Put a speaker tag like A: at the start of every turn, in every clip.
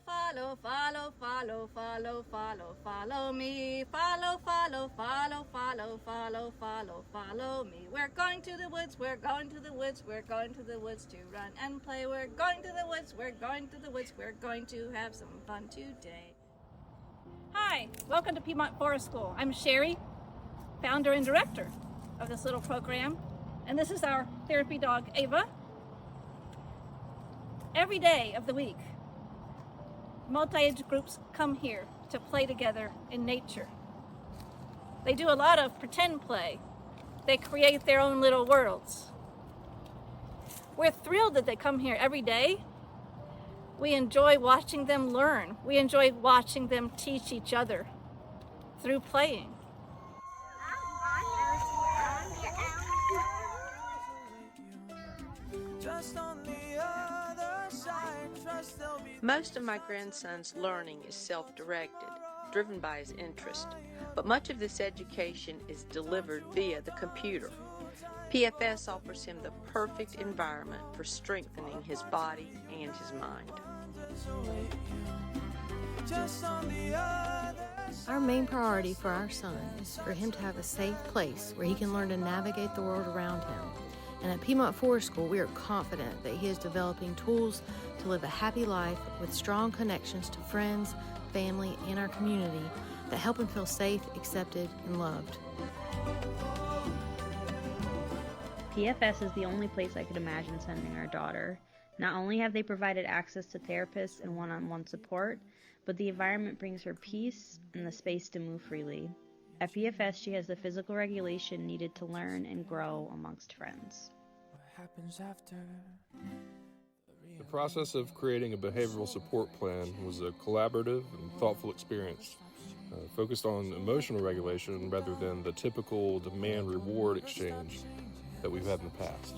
A: Follow, follow, follow, follow, follow, follow me. Follow, follow, follow, follow, follow, follow, follow me. We're going to the woods, we're going to the woods, we're going to the woods to run and play. We're going to the woods, we're going to the woods, we're going to have some fun today. Hi, welcome to Piedmont Forest School. I'm Sherry, founder and director of this little program, and this is our therapy dog, Ava. Every day of the week, multi-age groups come here to play together in nature. They do a lot of pretend play. They create their own little worlds. We're thrilled that they come here every day. We enjoy watching them learn. We enjoy watching them teach each other through playing.
B: Most of my grandson's learning is self-directed, driven by his interest, but much of this education is delivered via the computer. PFS offers him the perfect environment for strengthening his body and his mind.
C: Our main priority for our son is for him to have a safe place where he can learn to navigate the world around him. And at Piedmont Forest School, we are confident that he is developing tools to live a happy life with strong connections to friends, family, and our community that help him feel safe, accepted, and loved.
D: PFS is the only place I could imagine sending our daughter. Not only have they provided access to therapists and one-on-one support, but the environment brings her peace and the space to move freely. At PFS, she has the physical regulation needed to learn and grow amongst friends.
E: The process of creating a behavioral support plan was a collaborative and thoughtful experience, focused on emotional regulation rather than the typical demand-reward exchange that we've had in the past.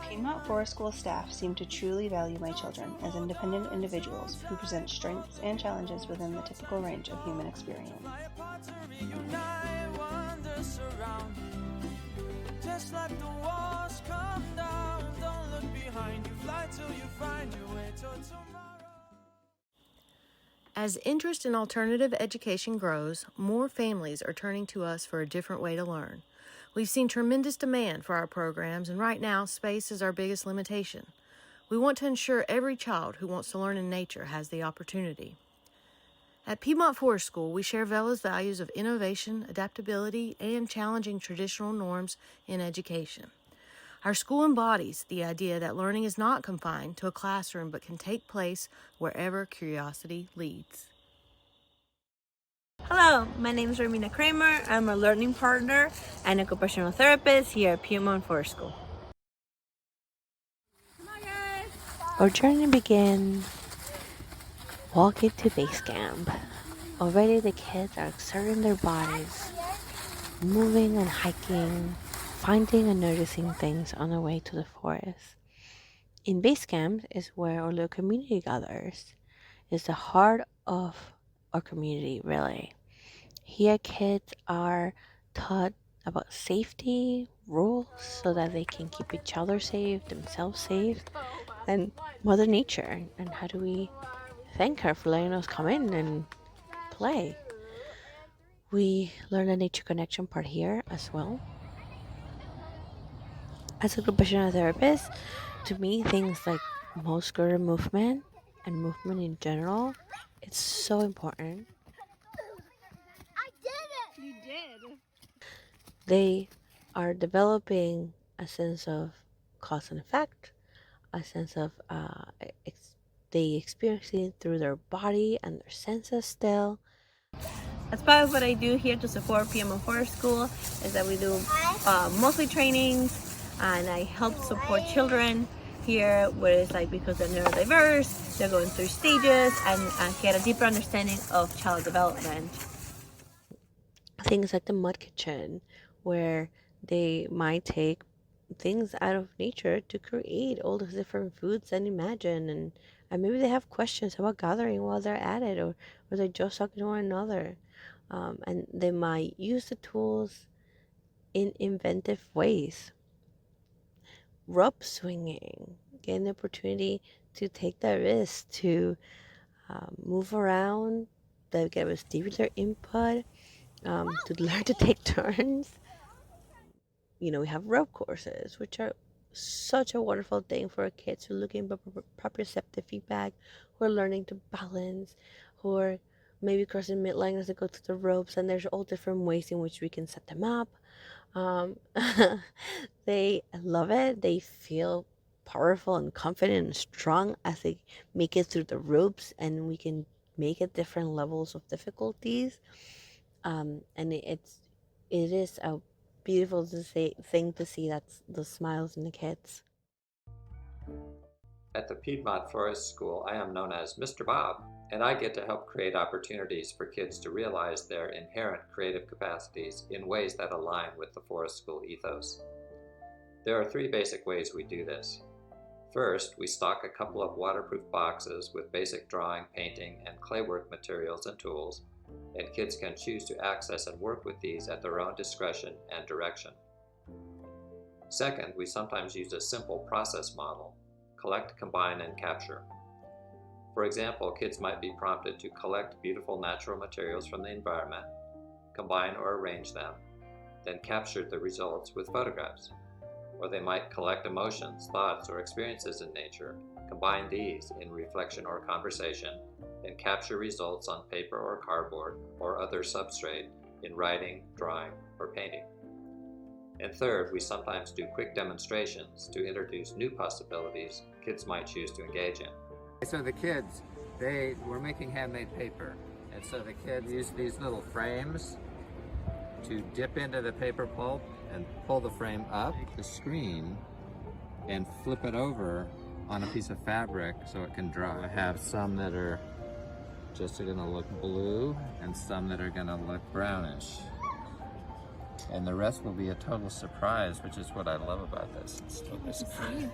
F: Piedmont Forest School staff seem to truly value my children as independent individuals who present strengths and challenges within the typical range of human experience.
C: As interest in alternative education grows, more families are turning to us for a different way to learn. We've seen tremendous demand for our programs, and right now, space is our biggest limitation. We want to ensure every child who wants to learn in nature has the opportunity. At Piedmont Forest School, we share Vela's values of innovation, adaptability, and challenging traditional norms in education. Our school embodies the idea that learning is not confined to a classroom but can take place wherever curiosity leads.
G: Hello, my name is Romina Kramer. I'm a learning partner and occupational therapist here at Piedmont Forest School.
H: Our journey began walking to base camp. Already the kids are exerting their bodies, moving and hiking, finding and noticing things on the way to the forest. In base camp is where our little community gathers. It's the heart of our community, really. Here kids are taught about safety, rules, so that they can keep each other safe, themselves safe, and Mother Nature. And how do we thank her for letting us come in and play? We learn the nature connection part here as well. As a occupational therapist, to me, things like muscular movement and movement in general, it's so important.
I: I did it! You did.
H: They are developing a sense of cause and effect, a sense of they experience it through their body and their senses still.
G: As part of what I do here to support Piedmont Forest School is that we do monthly trainings, and I help support children here where it's like because they're neurodiverse, they're going through stages, and get a deeper understanding of child development.
H: Things like the mud kitchen, where they might take things out of nature to create all those different foods and imagine, and maybe they have questions about gathering while they're at it, or they're just talking to one another, and they might use the tools in inventive ways. Rope swinging, getting the opportunity to take the risk to move around, to get vestibular input, to learn to take turns. We have rope courses, which are such a wonderful thing for kids who are looking for proprioceptive feedback, who are learning to balance, who are maybe crossing midline as they go through the ropes, and there's all different ways in which we can set them up. They love it. They feel powerful and confident and strong as they make it through the ropes, and we can make it different levels of difficulties. And it is a beautiful thing to see the smiles in the kids.
J: At the Piedmont Forest School, I am known as Mr. Bob, and I get to help create opportunities for kids to realize their inherent creative capacities in ways that align with the Forest School ethos. There are 3 basic ways we do this. First, we stock a couple of waterproof boxes with basic drawing, painting, and claywork materials and tools, and kids can choose to access and work with these at their own discretion and direction. Second, we sometimes use a simple process model: collect, combine, and capture. For example, kids might be prompted to collect beautiful natural materials from the environment, combine or arrange them, then capture the results with photographs. Or they might collect emotions, thoughts, or experiences in nature, combine these in reflection or conversation, and capture results on paper or cardboard or other substrate in writing, drawing, or painting. And third, we sometimes do quick demonstrations to introduce new possibilities kids might choose to engage in.
K: So the kids, they were making handmade paper, and so the kids used these little frames to dip into the paper pulp and pull the frame up the screen and flip it over on a piece of fabric so it can dry. I have some that are just gonna look blue and some that are gonna look brownish. And the rest will be a total surprise, which is what I love about this. It's totally surprising.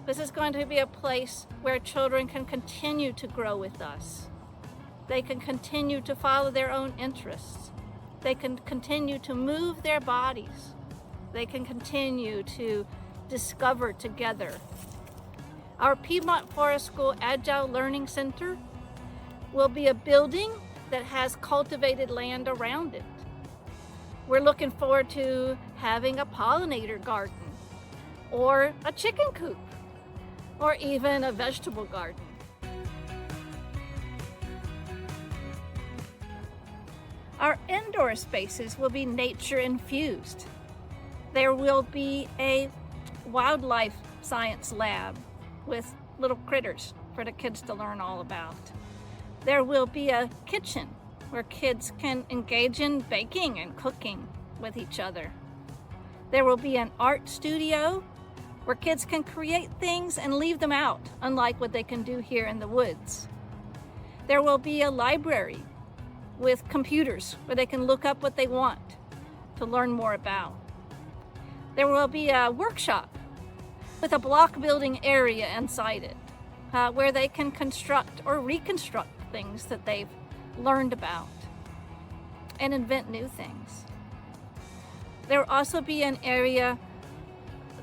A: This is going to be a place where children can continue to grow with us. They can continue to follow their own interests. They can continue to move their bodies. They can continue to discover together. Our Piedmont Forest School Agile Learning Center will be a building that has cultivated land around it. We're looking forward to having a pollinator garden, or a chicken coop, or even a vegetable garden. Our indoor spaces will be nature infused. There will be a wildlife science lab with little critters for the kids to learn all about. There will be a kitchen where kids can engage in baking and cooking with each other. There will be an art studio where kids can create things and leave them out, unlike what they can do here in the woods. There will be a library with computers where they can look up what they want to learn more about. There will be a workshop with a block building area inside it, where they can construct or reconstruct things that they've learned about and invent new things. There will also be an area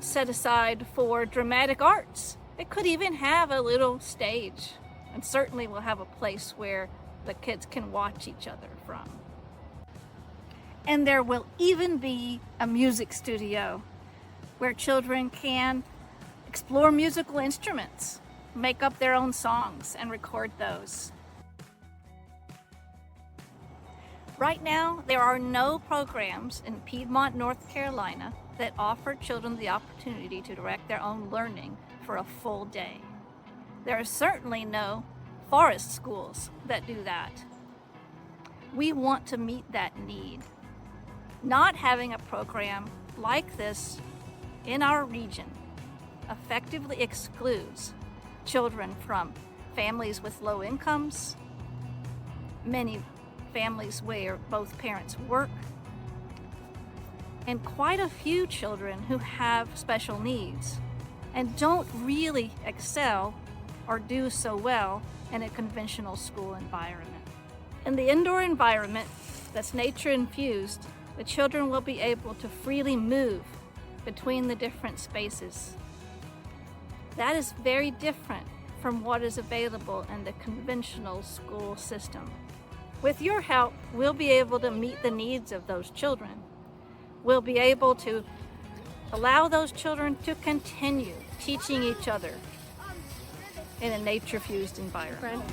A: set aside for dramatic arts. It could even have a little stage, and certainly will have a place where the kids can watch each other from. And there will even be a music studio where children can explore musical instruments, make up their own songs, and record those. Right now, there are no programs in Piedmont, North Carolina that offer children the opportunity to direct their own learning for a full day. There are certainly no forest schools that do that. We want to meet that need. Not having a program like this in our region effectively excludes children from families with low incomes, many families where both parents work, and quite a few children who have special needs and don't really excel or do so well in a conventional school environment. In the indoor environment that's nature infused, the children will be able to freely move between the different spaces. That is very different from what is available in the conventional school system. With your help, we'll be able to meet the needs of those children. We'll be able to allow those children to continue teaching each other in a nature-fused environment.